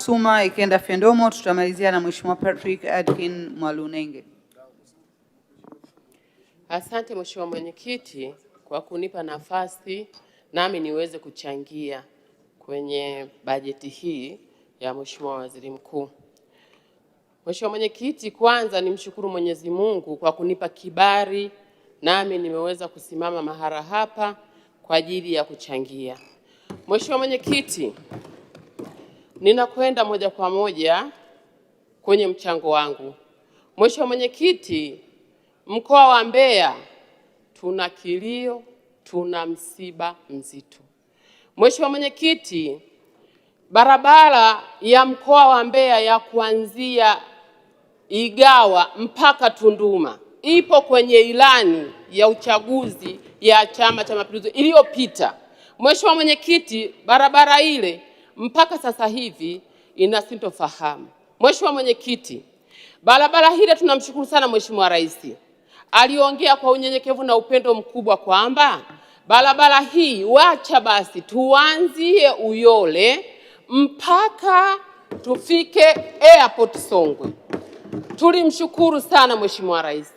Suma Ikenda Fendomo, tutamalizia na Mheshimiwa Patrick Adkin Mwalunenge. Asante Mheshimiwa Mwenyekiti kwa kunipa nafasi nami niweze kuchangia kwenye bajeti hii ya Mheshimiwa Waziri Mkuu. Mheshimiwa Mwenyekiti, kwanza nimshukuru Mwenyezi Mungu kwa kunipa kibali nami nimeweza kusimama mahali hapa kwa ajili ya kuchangia. Mheshimiwa Mwenyekiti, ninakwenda moja kwa moja kwenye mchango wangu. Mheshimiwa Mwenyekiti, mkoa wa Mbeya tuna kilio, tuna msiba mzito. Mheshimiwa Mwenyekiti, barabara ya mkoa wa Mbeya ya kuanzia Igawa mpaka Tunduma ipo kwenye ilani ya uchaguzi ya Chama cha Mapinduzi iliyopita. Mheshimiwa Mwenyekiti, barabara ile mpaka sasa hivi ina sintofahamu. Mheshimiwa Mwenyekiti, barabara hile tunamshukuru sana Mheshimiwa Rais. Aliongea kwa unyenyekevu na upendo mkubwa kwamba barabara hii wacha basi tuanzie Uyole mpaka tufike airport Songwe. Tulimshukuru sana Mheshimiwa Rais.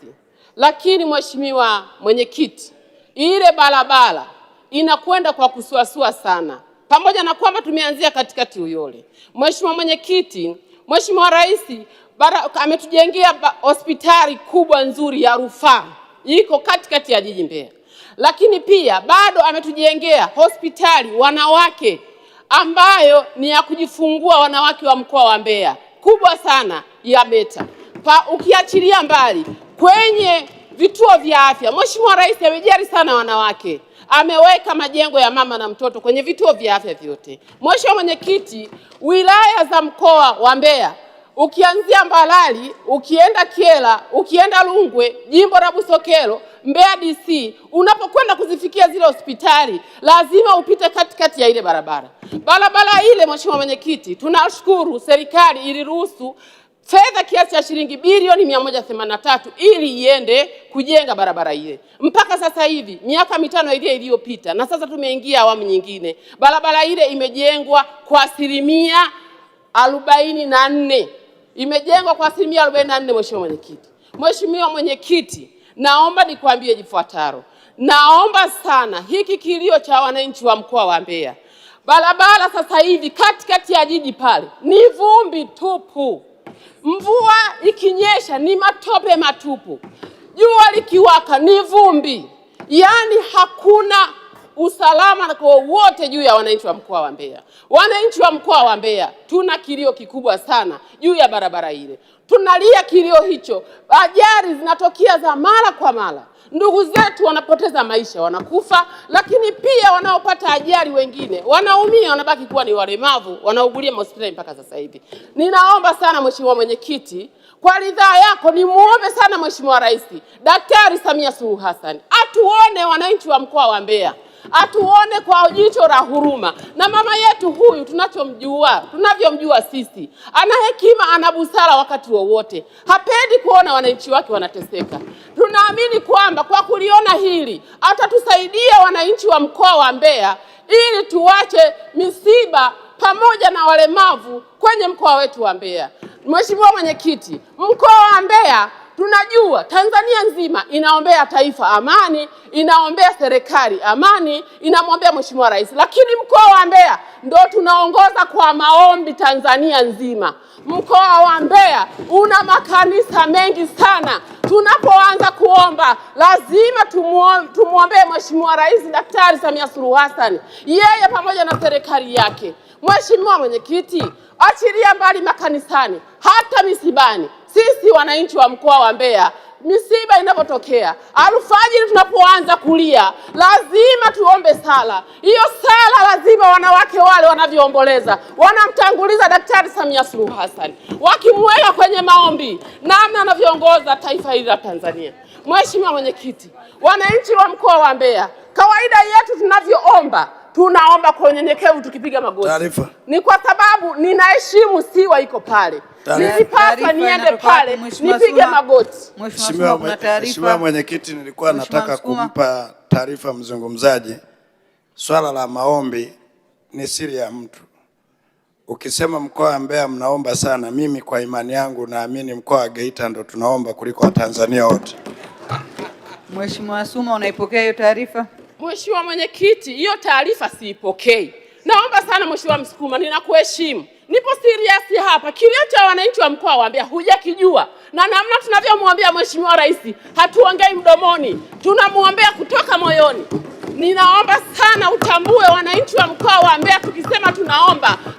Lakini Mheshimiwa Mwenyekiti, ile barabara inakwenda kwa kusuasua sana. Pamoja na kwamba tumeanzia katikati Uyole. Mheshimiwa Mwenyekiti, Mheshimiwa Rais ametujengea hospitali kubwa nzuri ya rufaa iko katikati ya jiji Mbeya. Lakini pia bado ametujengea hospitali wanawake ambayo ni ya kujifungua wanawake wa mkoa wa Mbeya kubwa sana ya Beta. Ukiachilia mbali kwenye vituo vya afya, Mheshimiwa Rais amejali sana wanawake. Ameweka majengo ya mama na mtoto kwenye vituo vya afya vyote. Mheshimiwa Mwenyekiti, wilaya za mkoa wa Mbeya ukianzia Mbalali, ukienda Kyela, ukienda Rungwe, jimbo la Busokelo, Mbeya DC, unapokwenda kuzifikia zile hospitali lazima upite katikati ya ile barabara. Barabara ile Mheshimiwa Mwenyekiti, tunashukuru serikali iliruhusu fedha kiasi cha shilingi bilioni 183 ili iende kujenga barabara ile. Mpaka sasa hivi miaka 5 ile iliyopita na sasa tumeingia awamu nyingine, barabara ile imejengwa kwa 44%. Imejengwa kwa 44%. Mheshimiwa Mwenyekiti. Mheshimiwa Mwenyekiti, naomba nikwambie jifuataro. Naomba sana hiki kilio cha wananchi wa mkoa wa Mbeya. Barabara sasa hivi katikati ya jiji pale ni vumbi tupu. Mvua ikinyesha ni matope matupu. Jua likiwaka ni vumbi. Yaani hakuna usalama kwa wote juu ya wananchi wa mkoa wa Mbeya. Wananchi wa mkoa wa Mbeya tuna kilio kikubwa sana juu ya barabara ile. Tunalia kilio hicho. Ajali zinatokea za mara kwa mara. Ndugu zetu wanapoteza maisha, wanakufa, lakini pia wanaopata ajali wengine wanaumia, wanabaki kuwa ni walemavu, wanaugulia hospitali mpaka sasa hivi. Ninaomba sana Mheshimiwa Mwenyekiti, kwa ridhaa yako nimuombe sana Mheshimiwa Rais Daktari Samia Suluhu Hassan atuone wananchi wa mkoa wa Mbeya, atuone kwa jicho la huruma. Na mama yetu huyu tunavyomjua sisi, ana hekima, ana busara wakati wowote. Hapendi kuona wananchi wake wanateseka. Tunaamini kwamba kwa kuliona hili atatusaidia wananchi wa mkoa wa Mbeya ili tuache misiba pamoja na walemavu kwenye mkoa wetu wa Mbeya. Mheshimiwa Mwenyekiti, mkoa wa Mbeya tunajua Tanzania nzima inaombea taifa amani, inaombea serikali amani, inamwombea Mheshimiwa Rais. Lakini mkoa wa Mbeya ndo tunaongoza kwa maombi Tanzania nzima. Mkoa wa Mbeya una makanisa mengi sana. Tunapoanza kuomba lazima tumuombee Mheshimiwa Rais Daktari Samia Suluhu Hassan, yeye pamoja na serikali yake. Mheshimiwa Mwenyekiti, achilia mbali makanisani, hata misibani. Sisi wananchi wa mkoa wa Mbeya, misiba inapotokea, alfajiri tunapoanza kulia, lazima tuombe sala. Hiyo sala lazima wanawake wale wanavyoomboleza, wanamtanguliza Daktari Samia Suluhu Hassan, wakimweka kwenye maombi namna anavyoongoza taifa hili la Tanzania. Mheshimiwa Mwenyekiti, wananchi wa mkoa wa Mbeya, kawaida yetu tunavyoomba, tunaomba kwa unyenyekevu tukipiga magoti. Taarifa. Ni kwa sababu ninaheshimu Siwa iko pale. Nilipaswa niende pale nipige magoti. Mheshimiwa Mwenyekiti, nilikuwa nataka kumpa taarifa mzungumzaji. Swala la maombi ni siri ya mtu. ukisema mkoa wa Mbeya mnaomba sana, mimi kwa imani yangu naamini mkoa wa Geita ndo tunaomba kuliko Watanzania wote. Mheshimiwa Suma, unaipokea hiyo taarifa? Mheshimiwa Mwenyekiti, hiyo taarifa siipokei. Naomba sana Mheshimiwa Msukuma, ninakuheshimu. Nipo serious hapa. Kilio cha wananchi wa mkoa wa Mbeya hujakijua. Na namna tunavyomwombea Mheshimiwa Rais, hatuongei mdomoni. Tunamwombea kutoka moyoni. Ninaomba sana utambue wananchi wa mkoa wa Mbeya, tukisema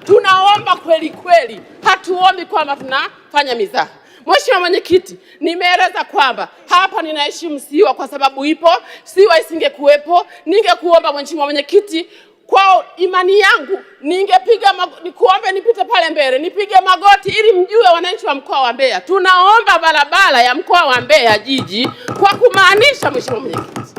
tunaomba kweli kweli. Hatuombi kwamba tunafanya mizaha. Mheshimiwa Mwenyekiti, nimeeleza kwamba hapa ninaheshimu Siwa kwa sababu ipo. Siwa isingekuwepo, ningekuomba Mheshimiwa Mwenyekiti, kwa imani yangu nikuombe nipite pale mbele, nipige magoti ili mjue wananchi wa mkoa wa Mbeya. Tunaomba barabara ya mkoa wa Mbeya jiji kwa kumaanisha. Mheshimiwa Mwenyekiti,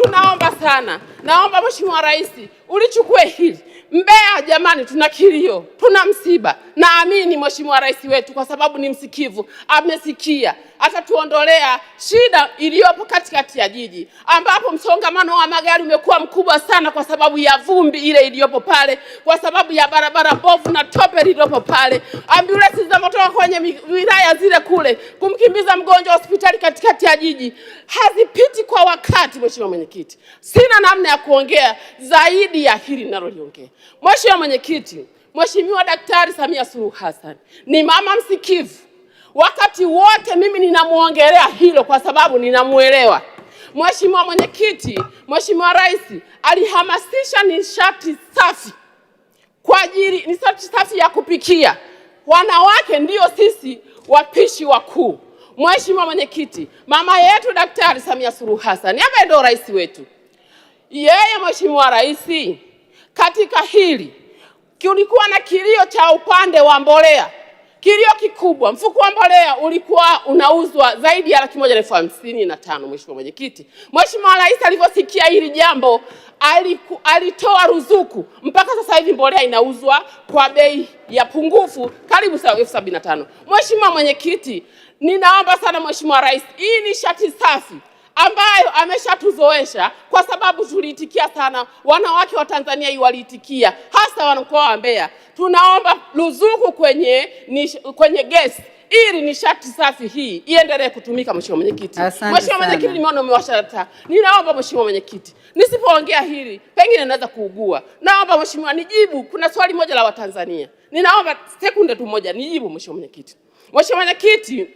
tunaomba sana. Naomba Mheshimiwa Rais ulichukue hili. Mbeya jamani, tuna kilio, tuna msiba. Naamini Mheshimiwa Rais wetu kwa sababu ni msikivu, amesikia, atatuondolea shida iliyopo katikati ya jiji ambapo msongamano wa magari umekuwa mkubwa sana kwa sababu ya vumbi ile iliyopo pale, kwa sababu ya barabara mbovu na tope iliyopo pale. Ambulance zinazotoka kwenye wilaya zile kule kumkimbiza mgonjwa hospitali katikati ya jiji hazipiti kwa wakati. Mheshimiwa Mwenyekiti, sina namna ya kuongea zaidi ya hili ninaloliongea. Mheshimiwa Mwenyekiti, Mheshimiwa Daktari Samia Suluhu Hassan ni mama msikivu. Wakati wote mimi ninamuongelea hilo kwa sababu ninamuelewa. Mheshimiwa Mwenyekiti, Mheshimiwa Rais alihamasisha nishati safi kwa ajili nishati safi ya kupikia. Wanawake ndio sisi wapishi wakuu. Mheshimiwa Mwenyekiti, mama yetu Daktari Samia Suluhu Hassan ambaye ndio rais wetu, yeye Mheshimiwa Rais, katika hili kulikuwa na kilio cha upande wa mbolea, kilio kikubwa. Mfuko wa mbolea ulikuwa unauzwa zaidi ya 1,155,000. Mheshimiwa Mwenyekiti, Mheshimiwa Rais alivyosikia hili jambo alitoa ruzuku, mpaka sasa hivi mbolea inauzwa kwa bei ya pungufu karibu 75,000. Mheshimiwa Mwenyekiti, ninaomba sana Mheshimiwa Rais, hii nishati safi ambayo ameshatuzoesha kwa sababu tuliitikia sana, wanawake wa Tanzania hii waliitikia, hasa wa mkoa wa Mbeya. Tunaomba ruzuku kwenye gesi ili nishati safi hii iendelee kutumika. Mheshimiwa Mwenyekiti, Mheshimiwa Mwenyekiti, nimeona umewasha taa. Ninaomba Mheshimiwa Mwenyekiti, nisipoongea hili pengine naweza kuugua. Naomba Mheshimiwa nijibu, kuna swali moja la Watanzania. Ninaomba sekunde tu moja nijibu Mheshimiwa Mwenyekiti. Mheshimiwa Mwenyekiti,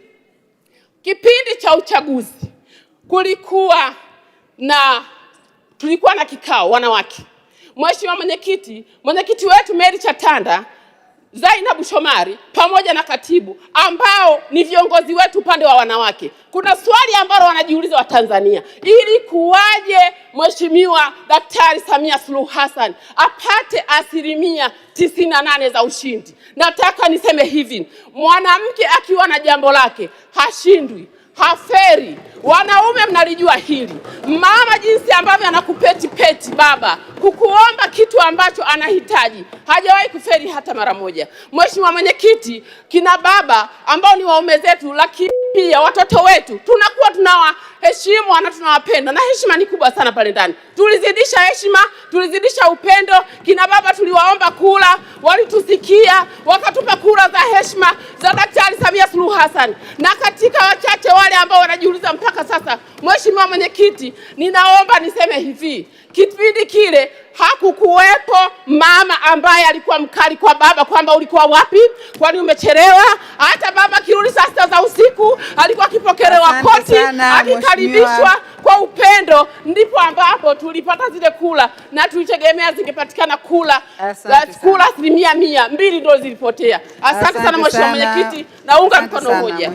kipindi cha uchaguzi tulikuwa na kikao wanawake. Mheshimiwa Mwenyekiti, mwenyekiti wetu Mary Chatanda, Zainabu Shomari pamoja na katibu ambao ni viongozi wetu upande wa wanawake, kuna swali ambalo wanajiuliza Watanzania, ili kuwaje Mheshimiwa Daktari Samia Suluhu Hassan apate 98% za ushindi? Nataka niseme hivi, mwanamke akiwa na jambo lake hashindwi, haferi. Wanaume mnalijua hili. Mama jinsi ambavyo anakupeti baba kukuomba kitu ambacho anahitaji, hajawahi kuferi hata mara moja. Mheshimiwa Mwenyekiti, kina baba ambao ni waume zetu, lakini pia watoto wetu tunakuwa tunawaheshimu na tunawapenda, na heshima ni kubwa sana pale ndani. Tulizidisha heshima, tulizidisha upendo. Kina baba tuliwaomba kula, walitusikia, wakatupa kura za heshima za Daktari Samia Suluhu Hassan. Na katika wachache wale ambao wanajiuliza mpaka sasa, Mheshimiwa Mwenyekiti, ninaomba niseme hivi, kipindi kile hakukuwepo mama ambaye alikuwa mkali kwa baba kwamba ulikuwa wapi, kwani umechelewa. Hata baba kirudi saa 6 za usiku alikuwa akipokelewa koti, akikaribishwa kwa upendo. Ndipo ambapo tulipata zile kula, na tulitegemea zingepatikana kula 100, 2 ndio zilipotea. Asante sana Mheshimiwa Mwenyekiti, naunga mkono moja.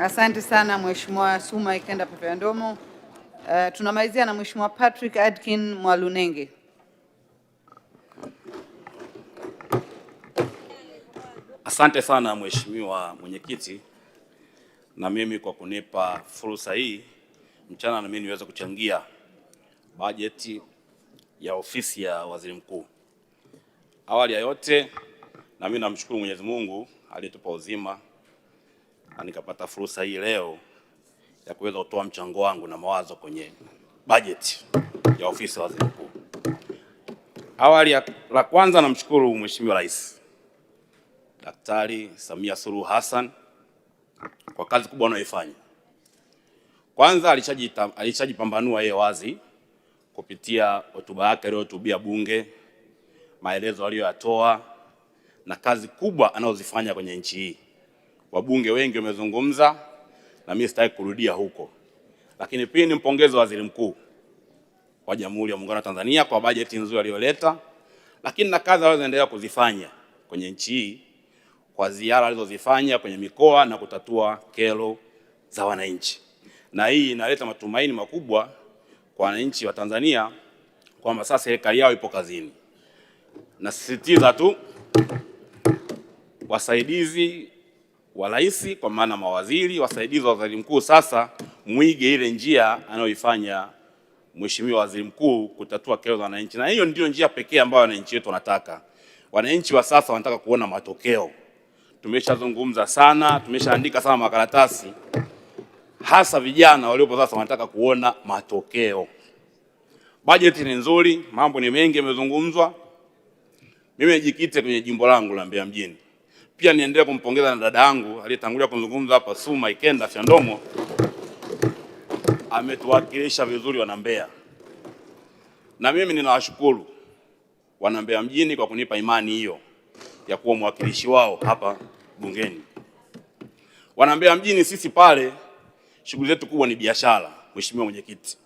Asante sana Mheshimiwa Suma Ikenda Pepe Ndomo. Tunamalizia na Mheshimiwa Patrick Adkin Mwalunenge. Asante sana Mheshimiwa Mwenyekiti, na mimi kwa kunipa fursa hii mchana na mimi niweze kuchangia bajeti ya ofisi ya Waziri Mkuu. Awali ya yote, na mimi namshukuru Mwenyezi Mungu aliyetupa uzima na nikapata fursa hii leo ya kuweza kutoa mchango wangu na mawazo kwenye bajeti ya ofisi ya Waziri Mkuu. Awali ya La kwanza namshukuru Mheshimiwa Rais Daktari Samia Suluhu Hassan kwa kazi kubwa anayoifanya. Kwanza alishajipambanua yeye wazi kupitia hotuba yake aliyohutubia Bunge, maelezo aliyoyatoa na kazi kubwa anazozifanya kwenye nchi hii. Wabunge wengi wamezungumza na mimi sitaki kurudia huko. Lakini pia nimpongeze Waziri Mkuu wa Jamhuri ya Muungano wa Tanzania kwa bajeti nzuri aliyoleta, lakini na kazi anazoendelea kuzifanya kwenye nchi hii kwa ziara alizozifanya kwenye mikoa na kutatua kero za wananchi. Na hii inaleta matumaini makubwa kwa wananchi wa Tanzania kwamba sasa serikali yao ipo kazini. Nasisitiza tu wasaidizi wa rais, kwa maana mawaziri, wasaidizi wa Waziri Mkuu, sasa muige ile njia anayoifanya Mheshimiwa Waziri Mkuu kutatua kero za wananchi. Na hiyo ndio njia pekee ambayo wananchi wetu wanataka. Wananchi wa sasa wanataka kuona matokeo. Tumeshazungumza sana, tumeshaandika sana makaratasi. Hasa vijana waliopo sasa wanataka kuona matokeo. Bajeti ni nzuri, mambo ni mengi yamezungumzwa. Mimi nijikite kwenye jimbo langu la Mbeya mjini. Pia niendelee kumpongeza na dada yangu aliyetangulia kuzungumza hapa, Suma Ikenda Fyandomo. Ametuwakilisha vizuri wana Mbeya. Na mimi ninawashukuru wana Mbeya mjini kwa kunipa imani hiyo ya kuwa mwakilishi wao hapa bungeni. Wana Mbeya mjini sisi pale shughuli zetu kubwa ni biashara. Mheshimiwa Mwenyekiti,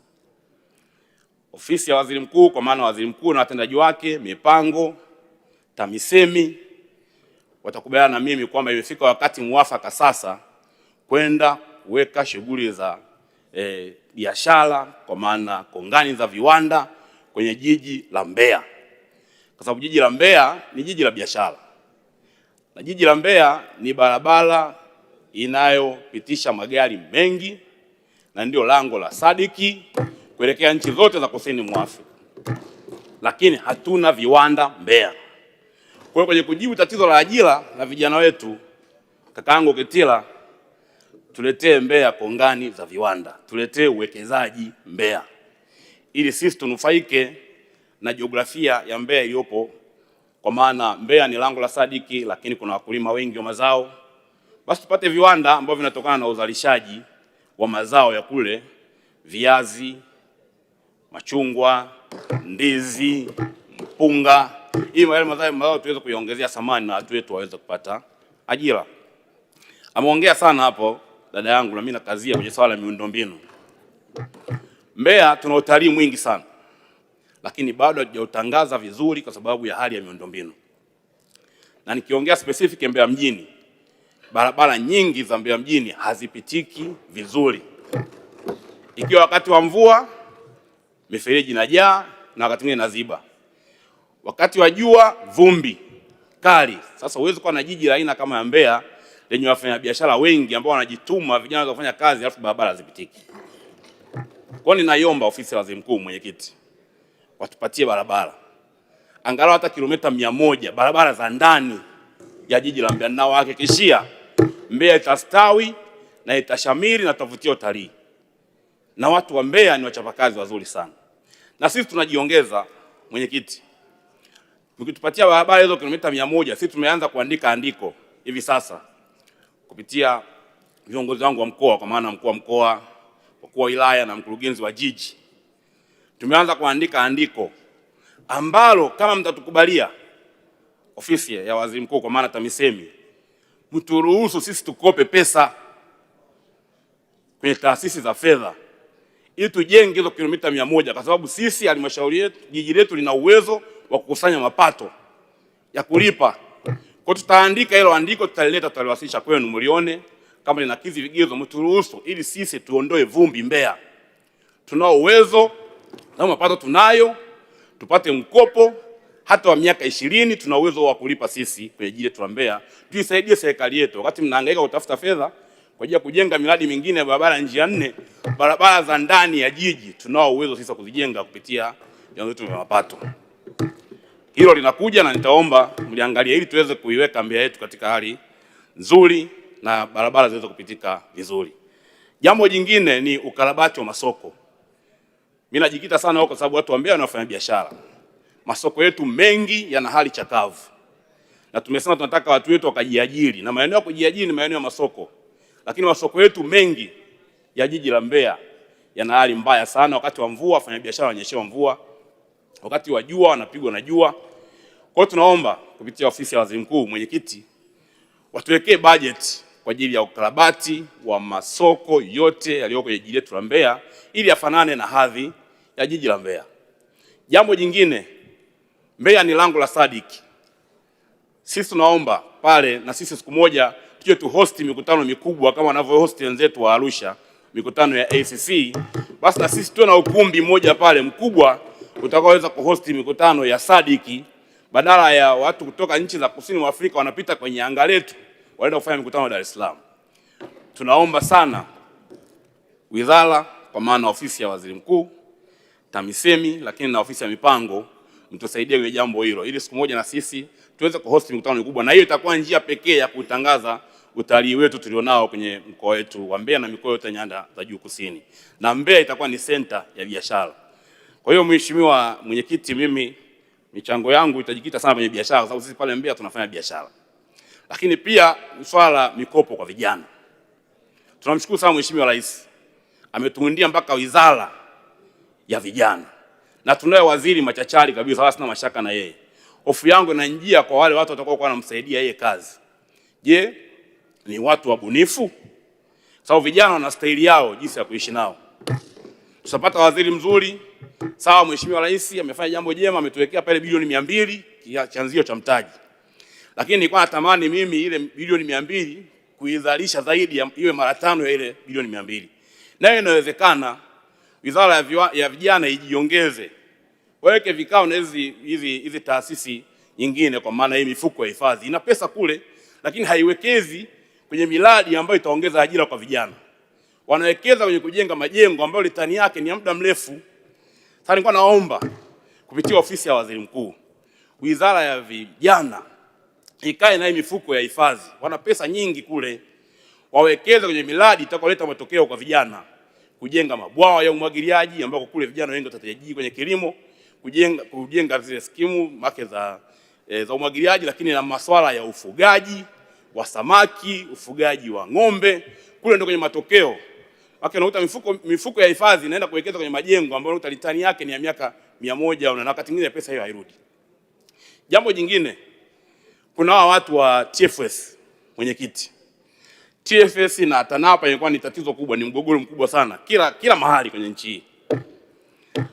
ofisi ya Waziri Mkuu, kwa maana Waziri Mkuu na watendaji wake, mipango, TAMISEMI, watakubaliana na mimi kwamba imefika wakati mwafaka sasa kwenda kuweka shughuli za biashara, kwa maana kongani za viwanda kwenye jiji la Mbeya. Kwa sababu jiji la Mbeya ni jiji la biashara. Na jiji la Mbeya ni barabara inayopitisha magari mengi na ndio lango la sadiki kuelekea nchi zote za kusini mwa Afrika. Lakini hatuna viwanda Mbeya. Kwa hiyo kwenye kujibu tatizo la ajira la vijana wetu, kakaangu Kitila, tuletee Mbeya kongani za viwanda, tuletee uwekezaji Mbeya, ili sisi tunufaike na jiografia ya Mbeya iliyopo, kwa maana Mbeya ni lango la sadiki, lakini kuna wakulima wengi wa mazao. Basi tupate viwanda ambavyo vinatokana na uzalishaji wa mazao ya kule, viazi, machungwa, ndizi, mpunga, ili mazao tuweze kuiongezea thamani na watu wetu waweze kupata ajira. Ameongea sana hapo dada yangu, na mimi nakazia kwenye swala la miundombinu. Mbeya tuna utalii mwingi sana, lakini bado hatujautangaza vizuri kwa sababu ya hali ya miundombinu. Na nikiongea specific Mbeya mjini, barabara nyingi za Mbeya mjini hazipitiki vizuri. Ikiwa wakati wa mvua, mifereji inajaa na wakati mwingine inaziba. Wakati wa jua, vumbi kali. Sasa huwezi kuwa na jiji la aina kama ya Mbeya lenye wafanyabiashara wengi ambao wanajituma, vijana wa kufanya kazi, alafu barabara hazipitiki. Kwa nini naiomba ofisi ya Waziri Mkuu, Mwenyekiti, watupatie barabara angalau hata kilomita 100 barabara za ndani ya jiji la Mbeya, na wahakikishia Mbeya itastawi na itashamiri na tutavutia utalii. Na watu wa Mbeya ni wachapakazi wazuri sana. Na sisi tunajiongeza, Mwenyekiti. Mkitupatia barabara hizo kilomita 100, sisi tumeanza kuandika andiko hivi sasa kupitia viongozi wangu wa mkoa, kwa maana mkuu wa mkoa, wakuu wa wilaya na mkurugenzi wa jiji. Tumeanza kuandika andiko ambalo kama mtatukubalia ofisi ya Waziri Mkuu, kwa maana TAMISEMI, mturuhusu sisi tukope pesa kwenye taasisi za fedha ili tujenge hizo kilomita 100, kwa sababu sisi halmashauri yetu, jiji letu lina uwezo wa kukusanya mapato ya kulipa. Kwa tutaandika hilo andiko, tutalileta, tutaliwasilisha kwenu mlione kama linakidhi vigezo, mturuhusu ili sisi tuondoe vumbi Mbeya. Tunao uwezo na mapato tunayo, tupate mkopo hata wa miaka 20, tuna uwezo wa kulipa sisi kwenye jiji letu la Mbeya. Tuisaidie serikali yetu wakati mnahangaika kutafuta fedha kwa ajili ya kujenga miradi mingine ya barabara njia 4, barabara za ndani ya jiji tunao uwezo sisi kuzijenga kupitia vyanzo vyetu vya mapato. Hilo linakuja na nitaomba mliangalie ili tuweze kuiweka Mbeya yetu katika hali nzuri na barabara ziweze kupitika vizuri. Jambo jingine ni ukarabati wa masoko. Mimi najikita sana huko kwa sababu watu wa Mbeya wanafanya biashara. masoko yetu mengi yana hali chakavu, na tumesema tunataka watu wetu wakajiajiri, na maeneo ya kujiajiri ni maeneo ya masoko, lakini masoko yetu mengi ya jiji la Mbeya yana hali mbaya sana. Wakati wa mvua wafanyabiashara wanyeshewa mvua, wakati wa jua wanapigwa na jua. Kwa hiyo tunaomba kupitia ofisi ya Waziri Mkuu, mwenyekiti, watuwekee budget kwa ajili ya ukarabati wa masoko yote yaliyo kwenye jiji letu la Mbeya ili afanane na hadhi ya jiji la Mbeya. Jambo jingine, Mbeya ni lango la Sadiki. Sisi tunaomba pale na sisi siku moja tuje tu host mikutano mikubwa kama wanavyo host wenzetu wa Arusha, mikutano ya ACC, basi na sisi tuwe na ukumbi mmoja pale mkubwa utakaoweza kuhost mikutano ya Sadiki, badala ya watu kutoka nchi za kusini mwa Afrika wanapita kwenye anga letu waenda kufanya mikutano Dar es Salaam. Tunaomba sana wizara, kwa maana ofisi ya Waziri Mkuu, TAMISEMI, lakini na ofisi ya mipango, mtusaidie kwenye jambo hilo ili siku moja na sisi tuweze kuhost mikutano mikubwa, na hiyo itakuwa njia pekee ya kutangaza utalii wetu tulionao kwenye mkoa wetu wa Mbeya na mikoa yote nyanda za juu kusini, na Mbeya itakuwa ni center ya biashara. Kwa hiyo Mheshimiwa Mwenyekiti, mimi michango yangu itajikita sana kwenye biashara, kwa sababu sisi pale Mbeya tunafanya biashara. Lakini pia swala la mikopo kwa vijana, tunamshukuru sana Mheshimiwa Rais, ametuundia mpaka wizara ya vijana, na tunaye waziri machachari kabisa, wala sina mashaka na yeye. Hofu yangu inanijia kwa wale watu watakao kuwa wanamsaidia yeye kazi. Je, ni watu wabunifu? Sababu vijana wana staili yao jinsi ya kuishi nao. Tutapata waziri mzuri, sawa. Mheshimiwa Rais amefanya jambo jema, ametuwekea pale bilioni 200 chanzio cha mtaji. Lakini nilikuwa natamani mimi ile bilioni 200 kuidhalisha zaidi iwe mara 5 ya ile bilioni 200. Nayo inawezekana wizara ya vijana ijiongeze. Waweke vikao na hizi taasisi nyingine, kwa maana hii mifuko ya hifadhi ina pesa kule, lakini haiwekezi kwenye miradi ambayo itaongeza ajira kwa vijana. Wanawekeza kwenye kujenga majengo ambayo litani yake ni ya muda mrefu. Sasa nilikuwa naomba kupitia ofisi ya Waziri Mkuu, wizara ya vijana ikae na hii mifuko ya hifadhi, wana pesa nyingi kule, wawekeze kwenye miradi itakayoleta matokeo kwa vijana, kujenga mabwawa ya umwagiliaji ambako kule vijana wengi watatajiri kwenye kilimo, kujenga zile skimu make za umwagiliaji, lakini na masuala ya ufugaji wa samaki, ufugaji wa ng'ombe, kule ndio kwenye matokeo. Wake unakuta mifuko ya hifadhi inaenda kuwekeza kwenye majengo ambayo litani yake ni ya miaka 100 na wakati mwingine pesa hiyo hairudi. Jambo jingine, kuna watu wa TFS, mwenyekiti. TFS na TANAPA ilikuwa ni tatizo kubwa, ni mgogoro mkubwa sana kila mahali kwenye nchi hii.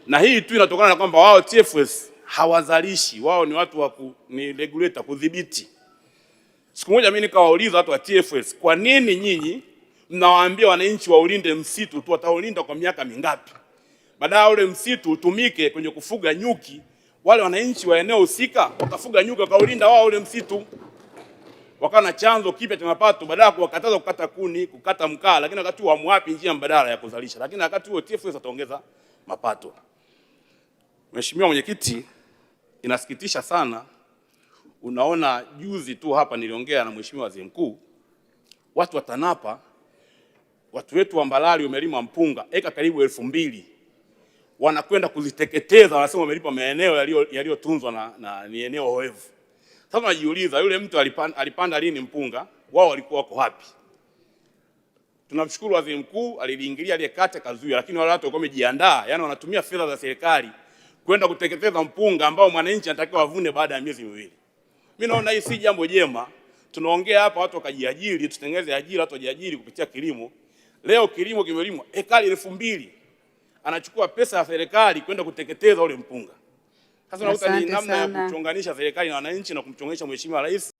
Na hii tu inatokana na kwamba wao TFS hawazalishi, wao ni watu wa ni regulator, kudhibiti. Siku moja mimi nikawauliza watu wa TFS, kwa nini nyinyi mnawaambia wananchi waulinde msitu tu, wataulinda kwa miaka mingapi? Badala ule msitu utumike kwenye kufuga nyuki, wale wananchi wa eneo husika wakafuga nyuki wakaulinda wao ule msitu, wakawa na chanzo kipya cha mapato, badala kuwakataza kukata kuni, kukata mkaa, lakini wakati huo hamwapi njia mbadala ya kuzalisha, lakini wakati huo TFS ataongeza mapato. Mheshimiwa Mwenyekiti, inasikitisha sana. Unaona, juzi tu hapa niliongea na Mheshimiwa Waziri Mkuu, watu wa TANAPA, watu wetu wa Mbalali wamelima mpunga eka karibu 2000, wanakwenda kuziteketeza, wanasema wamelipa maeneo yaliyotunzwa na ni eneo oevu. Sasa najiuliza, yule mtu alipanda lini mpunga? Wao walikuwa wako wapi? Tunamshukuru Waziri Mkuu aliingilia ile kata kazuia, lakini wale watu walikuwa wamejiandaa, yani wanatumia fedha za serikali kwenda kuteketeza mpunga ambao mwananchi anatakiwa avune baada ya miezi 2. Mimi naona hii si jambo jema. Tunaongea hapa watu wakajiajiri, tutengeneze ajira, watu wajiajiri kupitia kilimo. Leo kilimo kimelimwa ekari 2000, anachukua pesa ya serikali kwenda kuteketeza ule mpunga. Sasa unakuta ni namna ya kuchonganisha serikali na wananchi na kumchonganisha Mheshimiwa Rais.